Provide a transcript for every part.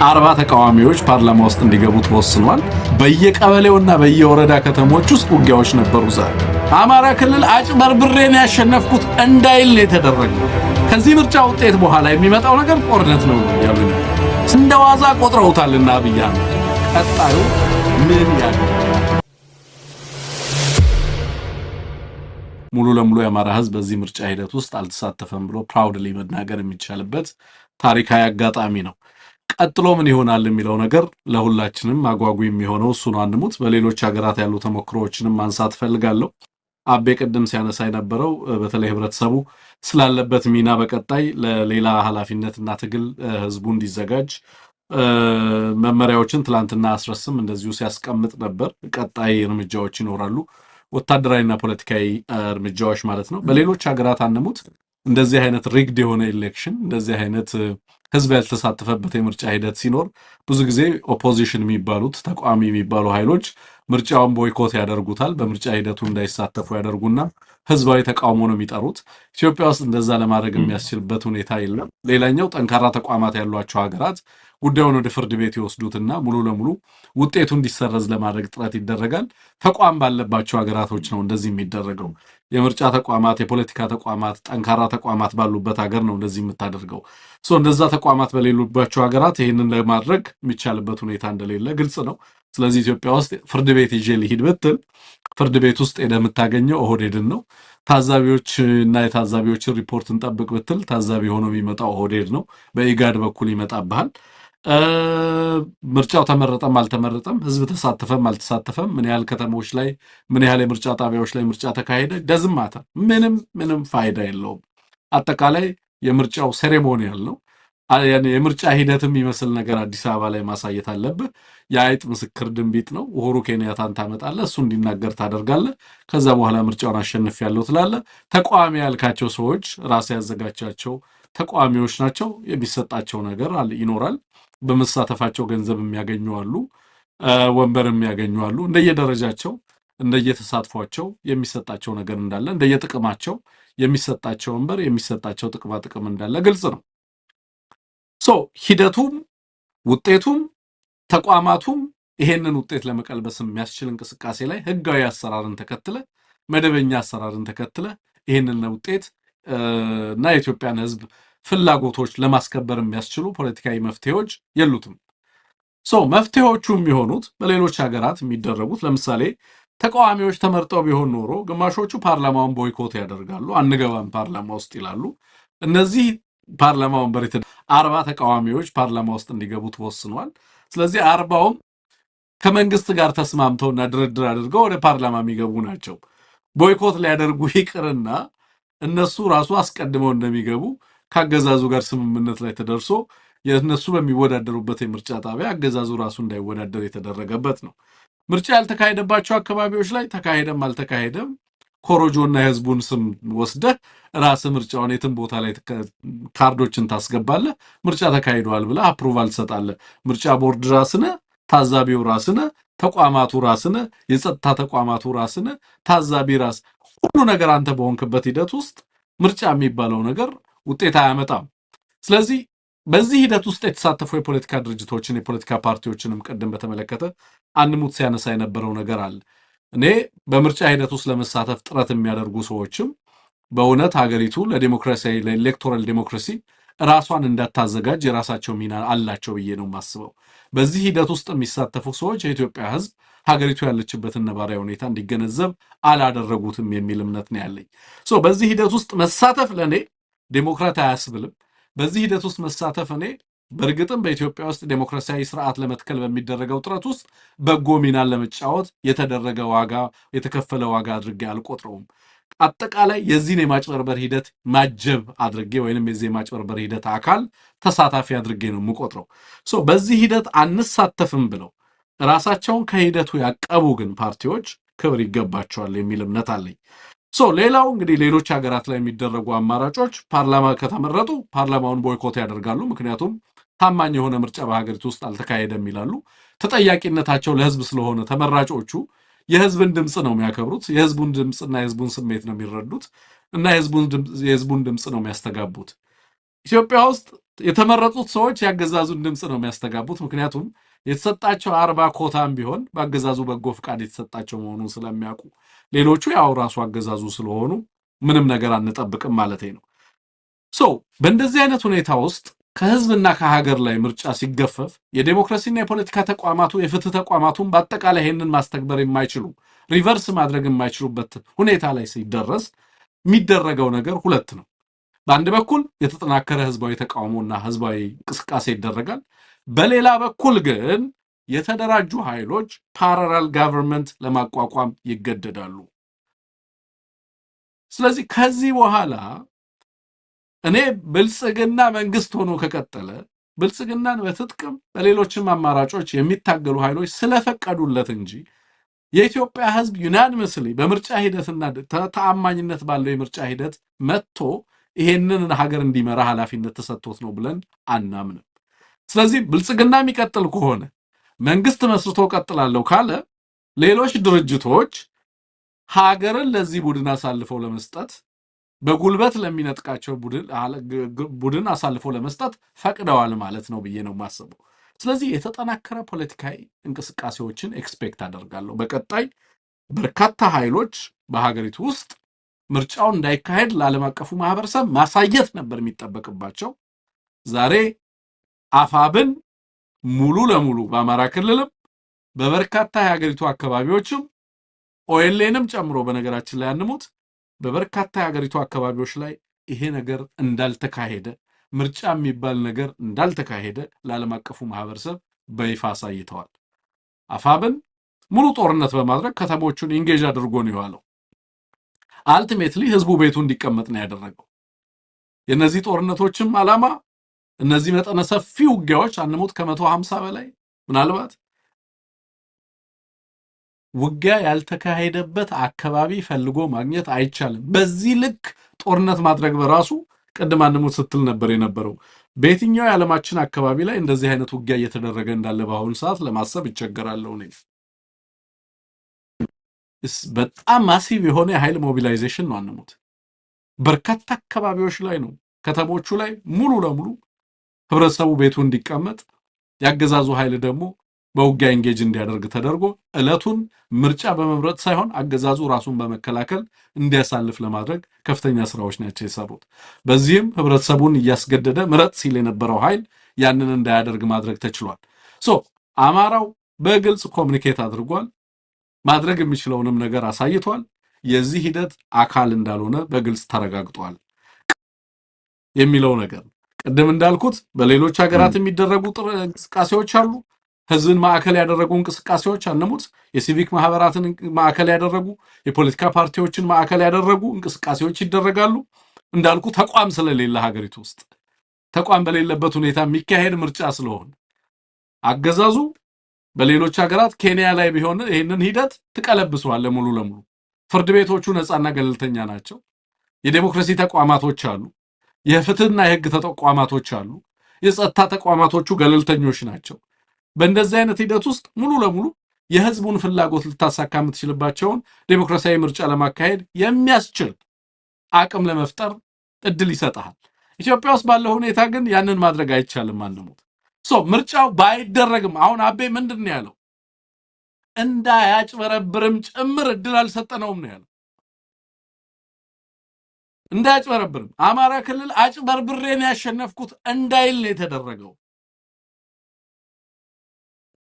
40 ተቃዋሚዎች ፓርላማ ውስጥ እንዲገቡ ተወስኗል። በየቀበሌውና በየወረዳ ከተሞች ውስጥ ውጊያዎች ነበሩ። ዛሬ አማራ ክልል አጭበርብሬን ያሸነፍኩት እንዳይል የተደረገው ከዚህ ምርጫ ውጤት በኋላ የሚመጣው ነገር ጦርነት ነው ያሉ እንደዋዛ ቆጥረውታልና አብይ አህመድ ቀጣዩ ምን ያደርጋል? ሙሉ ለሙሉ የአማራ ህዝብ በዚህ ምርጫ ሂደት ውስጥ አልተሳተፈም ብሎ ፕራውድሊ መናገር የሚቻልበት ታሪካዊ አጋጣሚ ነው። ቀጥሎ ምን ይሆናል የሚለው ነገር ለሁላችንም አጓጉ የሚሆነው እሱ ነው። አንሙት በሌሎች ሀገራት ያሉ ተሞክሮዎችንም ማንሳት ፈልጋለሁ። አቤ ቅድም ሲያነሳ የነበረው በተለይ ህብረተሰቡ ስላለበት ሚና በቀጣይ ለሌላ ኃላፊነትና ትግል ህዝቡ እንዲዘጋጅ መመሪያዎችን ትላንትና አስረስም እንደዚሁ ሲያስቀምጥ ነበር። ቀጣይ እርምጃዎች ይኖራሉ፣ ወታደራዊና ፖለቲካዊ እርምጃዎች ማለት ነው። በሌሎች ሀገራት አንሙት እንደዚህ አይነት ሪግድ የሆነ ኢሌክሽን እንደዚህ አይነት ህዝብ ያልተሳተፈበት የምርጫ ሂደት ሲኖር ብዙ ጊዜ ኦፖዚሽን የሚባሉት ተቃዋሚ የሚባሉ ኃይሎች ምርጫውን ቦይኮት ያደርጉታል። በምርጫ ሂደቱ እንዳይሳተፉ ያደርጉና ህዝባዊ ተቃውሞ ነው የሚጠሩት። ኢትዮጵያ ውስጥ እንደዛ ለማድረግ የሚያስችልበት ሁኔታ የለም። ሌላኛው ጠንካራ ተቋማት ያሏቸው ሀገራት ጉዳዩን ወደ ፍርድ ቤት ይወስዱትና ሙሉ ለሙሉ ውጤቱ እንዲሰረዝ ለማድረግ ጥረት ይደረጋል። ተቋም ባለባቸው ሀገራቶች ነው እንደዚህ የሚደረገው። የምርጫ ተቋማት፣ የፖለቲካ ተቋማት፣ ጠንካራ ተቋማት ባሉበት ሀገር ነው እንደዚህ የምታደርገው። እንደዛ ተቋማት በሌሉባቸው ሀገራት ይህንን ለማድረግ የሚቻልበት ሁኔታ እንደሌለ ግልጽ ነው። ስለዚህ ኢትዮጵያ ውስጥ ፍርድ ቤት ይዤ ልሂድ ብትል ፍርድ ቤት ውስጥ ሄደህ የምታገኘው ኦህዴድን ነው። ታዛቢዎች እና የታዛቢዎችን ሪፖርት እንጠብቅ ብትል ታዛቢ ሆኖ የሚመጣው ኦህዴድ ነው። በኢጋድ በኩል ይመጣብሃል። ምርጫው ተመረጠም አልተመረጠም፣ ህዝብ ተሳተፈም አልተሳተፈም፣ ምን ያህል ከተሞች ላይ ምን ያህል የምርጫ ጣቢያዎች ላይ ምርጫ ተካሄደ ደዝማታ ምንም ፋይዳ የለውም። አጠቃላይ የምርጫው ሴሬሞኒያል ነው። የምርጫ ሂደትም ይመስል ነገር አዲስ አበባ ላይ ማሳየት አለብህ። የአይጥ ምስክር ድንቢጥ ነው። ኡሁሩ ኬንያታን ታመጣለህ፣ እሱ እንዲናገር ታደርጋለህ። ከዛ በኋላ ምርጫውን አሸንፌያለሁ ትላለህ። ተቃዋሚ ያልካቸው ሰዎች ራስ ያዘጋጃቸው ተቃዋሚዎች ናቸው። የሚሰጣቸው ነገር ይኖራል። በመሳተፋቸው ገንዘብ የሚያገኙ አሉ፣ ወንበር የሚያገኙ አሉ። እንደየደረጃቸው እንደየተሳትፏቸው የሚሰጣቸው ነገር እንዳለ፣ እንደየጥቅማቸው የሚሰጣቸው ወንበር የሚሰጣቸው ጥቅማ ጥቅም እንዳለ ግልጽ ነው። ሂደቱም ውጤቱም ተቋማቱም ይሄንን ውጤት ለመቀልበስ የሚያስችል እንቅስቃሴ ላይ ህጋዊ አሰራርን ተከትለ መደበኛ አሰራርን ተከትለ ይሄንን ውጤት እና የኢትዮጵያን ህዝብ ፍላጎቶች ለማስከበር የሚያስችሉ ፖለቲካዊ መፍትሄዎች የሉትም። መፍትሄዎቹ የሚሆኑት በሌሎች ሀገራት የሚደረጉት ለምሳሌ ተቃዋሚዎች ተመርጠው ቢሆን ኖሮ ግማሾቹ ፓርላማውን ቦይኮት ያደርጋሉ፣ አንገባም ፓርላማ ውስጥ ይላሉ። እነዚህ ፓርላማ ወንበር 40 ተቃዋሚዎች ፓርላማ ውስጥ እንዲገቡ ተወስኗል። ስለዚህ 40ውም ከመንግስት ጋር ተስማምተውና ድርድር አድርገው ወደ ፓርላማ የሚገቡ ናቸው። ቦይኮት ሊያደርጉ ይቅርና እነሱ ራሱ አስቀድመው እንደሚገቡ ከአገዛዙ ጋር ስምምነት ላይ ተደርሶ የእነሱ በሚወዳደሩበት የምርጫ ጣቢያ አገዛዙ ራሱ እንዳይወዳደር የተደረገበት ነው። ምርጫ ያልተካሄደባቸው አካባቢዎች ላይ ተካሄደም አልተካሄደም ኮሮጆና የህዝቡን ስም ወስደህ ራስ ምርጫውን የትም ቦታ ላይ ካርዶችን ታስገባለህ። ምርጫ ተካሂዷል ብለህ አፕሩቫል ትሰጣለህ። ምርጫ ቦርድ ራስነ፣ ታዛቢው ራስነ፣ ተቋማቱ ራስነ፣ የጸጥታ ተቋማቱ ራስነ፣ ታዛቢ ራስ፣ ሁሉ ነገር አንተ በሆንክበት ሂደት ውስጥ ምርጫ የሚባለው ነገር ውጤት አያመጣም። ስለዚህ በዚህ ሂደት ውስጥ የተሳተፉ የፖለቲካ ድርጅቶችን የፖለቲካ ፓርቲዎችንም ቀደም በተመለከተ አንሙት ሲያነሳ የነበረው ነገር አለ። እኔ በምርጫ ሂደት ውስጥ ለመሳተፍ ጥረት የሚያደርጉ ሰዎችም በእውነት ሀገሪቱ ለዲሞክራሲያዊ ለኤሌክቶራል ዲሞክራሲ ራሷን እንዳታዘጋጅ የራሳቸው ሚና አላቸው ብዬ ነው የማስበው። በዚህ ሂደት ውስጥ የሚሳተፉ ሰዎች የኢትዮጵያ ህዝብ ሀገሪቱ ያለችበትን ነባራዊ ሁኔታ እንዲገነዘብ አላደረጉትም የሚል እምነት ነው ያለኝ። በዚህ ሂደት ውስጥ መሳተፍ ለእኔ ዴሞክራት አያስብልም። በዚህ ሂደት ውስጥ መሳተፍ እኔ በእርግጥም በኢትዮጵያ ውስጥ ዴሞክራሲያዊ ስርዓት ለመትከል በሚደረገው ጥረት ውስጥ በጎ ሚናን ለመጫወት የተደረገ ዋጋ የተከፈለ ዋጋ አድርጌ አልቆጥረውም። አጠቃላይ የዚህን የማጭበርበር ሂደት ማጀብ አድርጌ ወይንም የዚህ የማጭበርበር ሂደት አካል ተሳታፊ አድርጌ ነው የምቆጥረው። በዚህ ሂደት አንሳተፍም ብለው ራሳቸውን ከሂደቱ ያቀቡ ግን ፓርቲዎች ክብር ይገባቸዋል የሚል እምነት አለኝ። ሌላው እንግዲህ ሌሎች ሀገራት ላይ የሚደረጉ አማራጮች ፓርላማ ከተመረጡ ፓርላማውን ቦይኮት ያደርጋሉ። ምክንያቱም ታማኝ የሆነ ምርጫ በሀገሪቱ ውስጥ አልተካሄደም ይላሉ። ተጠያቂነታቸው ለህዝብ ስለሆነ ተመራጮቹ የህዝብን ድምጽ ነው የሚያከብሩት። የህዝቡን ድምጽና የህዝቡን ስሜት ነው የሚረዱት እና የህዝቡን ድምጽ ነው የሚያስተጋቡት። ኢትዮጵያ ውስጥ የተመረጡት ሰዎች ያገዛዙን ድምጽ ነው የሚያስተጋቡት። ምክንያቱም የተሰጣቸው 40 ኮታም ቢሆን በአገዛዙ በጎ ፍቃድ የተሰጣቸው መሆኑን ስለሚያውቁ፣ ሌሎቹ ያው ራሱ አገዛዙ ስለሆኑ ምንም ነገር አንጠብቅም ማለት ነው። በእንደዚህ አይነት ሁኔታ ውስጥ ከህዝብና ከሀገር ላይ ምርጫ ሲገፈፍ የዲሞክራሲና የፖለቲካ ተቋማቱ የፍትህ ተቋማቱን በአጠቃላይ ይሄንን ማስተግበር የማይችሉ ሪቨርስ ማድረግ የማይችሉበት ሁኔታ ላይ ሲደረስ የሚደረገው ነገር ሁለት ነው። በአንድ በኩል የተጠናከረ ህዝባዊ ተቃውሞና ህዝባዊ እንቅስቃሴ ይደረጋል። በሌላ በኩል ግን የተደራጁ ኃይሎች ፓራላል ጋቨርንመንት ለማቋቋም ይገደዳሉ። ስለዚህ ከዚህ በኋላ እኔ ብልጽግና መንግስት ሆኖ ከቀጠለ ብልጽግናን በትጥቅም በሌሎችም አማራጮች የሚታገሉ ኃይሎች ስለፈቀዱለት እንጂ የኢትዮጵያ ህዝብ ዩናኒመስሊ በምርጫ ሂደትና ተአማኝነት ባለው የምርጫ ሂደት መጥቶ ይሄንን ሀገር እንዲመራ ኃላፊነት ተሰጥቶት ነው ብለን አናምንም። ስለዚህ ብልጽግና የሚቀጥል ከሆነ መንግስት መስርቶ ቀጥላለሁ ካለ ሌሎች ድርጅቶች ሀገርን ለዚህ ቡድን አሳልፈው ለመስጠት በጉልበት ለሚነጥቃቸው ቡድን አሳልፈው ለመስጠት ፈቅደዋል ማለት ነው ብዬ ነው የማስበው። ስለዚህ የተጠናከረ ፖለቲካዊ እንቅስቃሴዎችን ኤክስፔክት አደርጋለሁ። በቀጣይ በርካታ ኃይሎች በሀገሪቱ ውስጥ ምርጫው እንዳይካሄድ ለዓለም አቀፉ ማህበረሰብ ማሳየት ነበር የሚጠበቅባቸው። ዛሬ አፋብን ሙሉ ለሙሉ በአማራ ክልልም በበርካታ የሀገሪቱ አካባቢዎችም ኦኤልኤንም ጨምሮ በነገራችን ላይ አንሙት በበርካታ የሀገሪቱ አካባቢዎች ላይ ይሄ ነገር እንዳልተካሄደ ምርጫ የሚባል ነገር እንዳልተካሄደ ለዓለም አቀፉ ማህበረሰብ በይፋ አሳይተዋል። አፋብን ሙሉ ጦርነት በማድረግ ከተሞቹን ኢንጌጅ አድርጎ ነው የዋለው። አልቲሜትሊ ህዝቡ ቤቱ እንዲቀመጥ ነው ያደረገው። የነዚህ ጦርነቶችም ዓላማ እነዚህ መጠነ ሰፊ ውጊያዎች አንሙት ከ150 በላይ ምናልባት ውጊያ ያልተካሄደበት አካባቢ ፈልጎ ማግኘት አይቻልም። በዚህ ልክ ጦርነት ማድረግ በራሱ ቀደም አንሙት ስትል ነበር የነበረው። በየትኛው የዓለማችን አካባቢ ላይ እንደዚህ አይነት ውጊያ እየተደረገ እንዳለ በአሁኑ ሰዓት ለማሰብ ይቸገራለሁ ነው። በጣም ማሲቭ የሆነ የኃይል ሞቢላይዜሽን ነው አንሙት። በርካታ አካባቢዎች ላይ ነው ከተሞቹ ላይ ሙሉ ለሙሉ ህብረተሰቡ ቤቱ እንዲቀመጥ ያገዛዙ ኃይል ደግሞ በውጊያ ኢንጌጅ እንዲያደርግ ተደርጎ እለቱን ምርጫ በመምረጥ ሳይሆን አገዛዙ ራሱን በመከላከል እንዲያሳልፍ ለማድረግ ከፍተኛ ስራዎች ናቸው የሰሩት። በዚህም ህብረተሰቡን እያስገደደ ምረጥ ሲል የነበረው ኃይል ያንን እንዳያደርግ ማድረግ ተችሏል። አማራው በግልጽ ኮሙኒኬት አድርጓል። ማድረግ የሚችለውንም ነገር አሳይቷል። የዚህ ሂደት አካል እንዳልሆነ በግልጽ ተረጋግጧል የሚለው ነገር ቅድም እንዳልኩት በሌሎች ሀገራት የሚደረጉ እንቅስቃሴዎች አሉ። ህዝብን ማዕከል ያደረጉ እንቅስቃሴዎች አንሙት የሲቪክ ማህበራትን ማዕከል ያደረጉ የፖለቲካ ፓርቲዎችን ማዕከል ያደረጉ እንቅስቃሴዎች ይደረጋሉ። እንዳልኩ ተቋም ስለሌለ ሀገሪቱ ውስጥ ተቋም በሌለበት ሁኔታ የሚካሄድ ምርጫ ስለሆነ አገዛዙ በሌሎች ሀገራት ኬንያ ላይ ቢሆን ይሄንን ሂደት ትቀለብሰዋል ሙሉ ለሙሉ። ፍርድ ቤቶቹ ነፃና ገለልተኛ ናቸው። የዲሞክራሲ ተቋማቶች አሉ። የፍትህና የህግ ተቋማቶች አሉ። የጸጥታ ተቋማቶቹ ገለልተኞች ናቸው። በእንደዚህ አይነት ሂደት ውስጥ ሙሉ ለሙሉ የህዝቡን ፍላጎት ልታሳካ የምትችልባቸውን ዲሞክራሲያዊ ምርጫ ለማካሄድ የሚያስችል አቅም ለመፍጠር እድል ይሰጣል። ኢትዮጵያ ውስጥ ባለው ሁኔታ ግን ያንን ማድረግ አይቻልም አንሙት። ምርጫው ባይደረግም አሁን አቤ ምንድነው ያለው? እንዳያጭበረብርም ጭምር እድል አልሰጠነውም ነው ያለው። እንዳያጭበረብርም አማራ ክልል አጭበርብሬን ያሸነፍኩት እንዳይል ነው የተደረገው።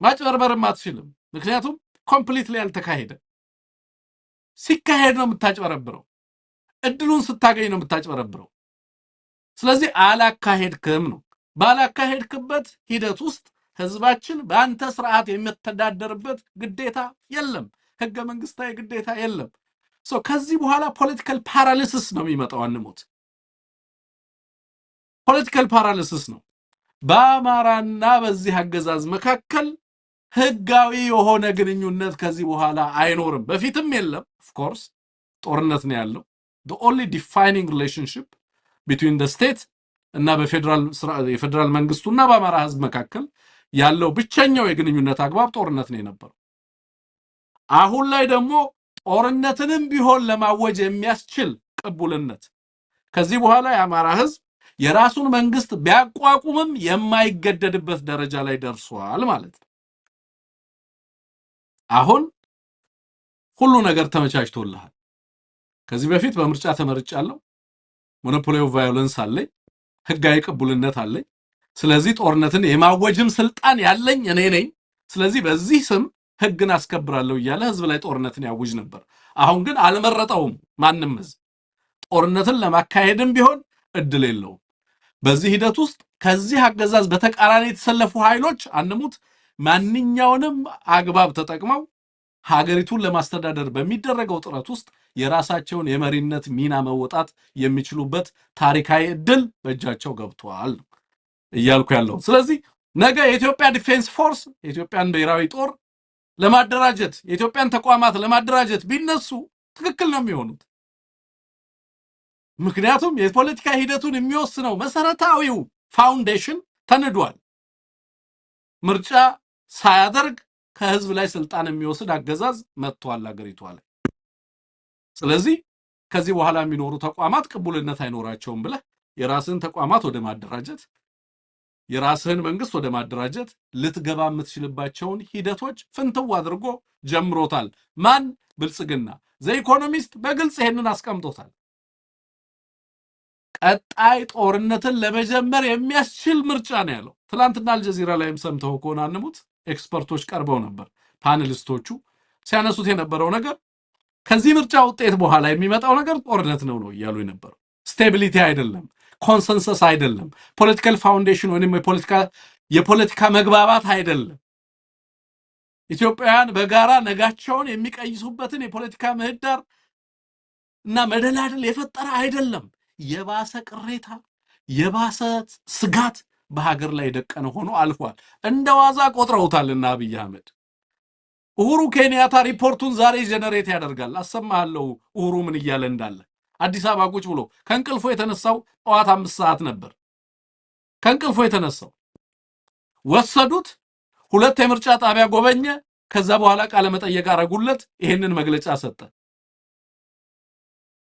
ማጭበርበርም አትችልም፣ ምክንያቱም ኮምፕሊትሊ ያልተካሄደ። ሲካሄድ ነው የምታጭበረብረው፣ እድሉን ስታገኝ ነው የምታጭበረብረው። ስለዚህ አላካሄድክም ነው። ባላካሄድክበት ሂደት ውስጥ ህዝባችን በአንተ ስርዓት የሚተዳደርበት ግዴታ የለም፣ ህገ መንግስታዊ ግዴታ የለም። ከዚህ በኋላ ፖለቲካል ፓራሊሲስ ነው የሚመጣው። አንሙት ፖለቲካል ፓራሊሲስ ነው። በአማራና በዚህ አገዛዝ መካከል ህጋዊ የሆነ ግንኙነት ከዚህ በኋላ አይኖርም። በፊትም የለም። ኦፍ ኮርስ ጦርነት ነው ያለው። the only defining relationship between the state እና የፌደራል መንግስቱና በአማራ ህዝብ መካከል ያለው ብቸኛው የግንኙነት አግባብ ጦርነት ነው የነበረው። አሁን ላይ ደግሞ ጦርነትንም ቢሆን ለማወጅ የሚያስችል ቅቡልነት ከዚህ በኋላ የአማራ ህዝብ የራሱን መንግስት ቢያቋቁምም የማይገደድበት ደረጃ ላይ ደርሷል ማለት ነው። አሁን ሁሉ ነገር ተመቻችቶልሃል። ከዚህ በፊት በምርጫ ተመርጫለሁ፣ ሞኖፖሊ ኦፍ ቫዮለንስ አለኝ፣ ህጋዊ ቅቡልነት አለኝ፣ ስለዚህ ጦርነትን የማወጅም ስልጣን ያለኝ እኔ ነኝ፣ ስለዚህ በዚህ ስም ህግን አስከብራለሁ እያለ ህዝብ ላይ ጦርነትን ያውጅ ነበር። አሁን ግን አልመረጠውም። ማንም ህዝብ ጦርነትን ለማካሄድም ቢሆን እድል የለውም። በዚህ ሂደት ውስጥ ከዚህ አገዛዝ በተቃራኒ የተሰለፉ ኃይሎች አንሙት ማንኛውንም አግባብ ተጠቅመው ሀገሪቱን ለማስተዳደር በሚደረገው ጥረት ውስጥ የራሳቸውን የመሪነት ሚና መወጣት የሚችሉበት ታሪካዊ እድል በእጃቸው ገብቷል እያልኩ ያለው። ስለዚህ ነገ የኢትዮጵያ ዲፌንስ ፎርስ የኢትዮጵያን ብሔራዊ ጦር ለማደራጀት የኢትዮጵያን ተቋማት ለማደራጀት ቢነሱ ትክክል ነው የሚሆኑት። ምክንያቱም የፖለቲካ ሂደቱን የሚወስነው መሰረታዊው ፋውንዴሽን ተንዷል። ምርጫ ሳያደርግ ከህዝብ ላይ ስልጣን የሚወስድ አገዛዝ መጥቷል አገሪቷ ላይ። ስለዚህ ከዚህ በኋላ የሚኖሩ ተቋማት ቅቡልነት አይኖራቸውም ብለህ የራስህን ተቋማት ወደ ማደራጀት የራስህን መንግስት ወደ ማደራጀት ልትገባ የምትችልባቸውን ሂደቶች ፍንትው አድርጎ ጀምሮታል። ማን? ብልጽግና። ዘኢኮኖሚስት በግልጽ ይሄንን አስቀምጦታል። ቀጣይ ጦርነትን ለመጀመር የሚያስችል ምርጫ ነው ያለው። ትላንትና አልጀዚራ ላይም ሰምተው ከሆነ አንሙት ኤክስፐርቶች ቀርበው ነበር። ፓነሊስቶቹ ሲያነሱት የነበረው ነገር ከዚህ ምርጫ ውጤት በኋላ የሚመጣው ነገር ጦርነት ነው እያሉ የነበረው። ስቴቢሊቲ አይደለም፣ ኮንሰንሰስ አይደለም፣ ፖለቲካል ፋውንዴሽን ወይም የፖለቲካ መግባባት አይደለም፣ ኢትዮጵያውያን በጋራ ነጋቸውን የሚቀይሱበትን የፖለቲካ ምህዳር እና መደላድል የፈጠረ አይደለም። የባሰ ቅሬታ፣ የባሰ ስጋት በሀገር ላይ ደቀነ ሆኖ አልፏል። እንደዋዛ ቆጥረውታልና አብይ አህመድ ኡሁሩ ኬንያታ ሪፖርቱን ዛሬ ጀነሬት ያደርጋል። አሰማሃለሁ ኡሁሩ ምን እያለ እንዳለ። አዲስ አበባ ቁጭ ብሎ ከእንቅልፎ የተነሳው ጠዋት 5 ሰዓት ነበር። ከእንቅልፎ የተነሳው ወሰዱት። 2 የምርጫ ጣቢያ ጎበኘ። ከዛ በኋላ ቃለ መጠየቅ አረጉለት። ይሄንን መግለጫ ሰጠ።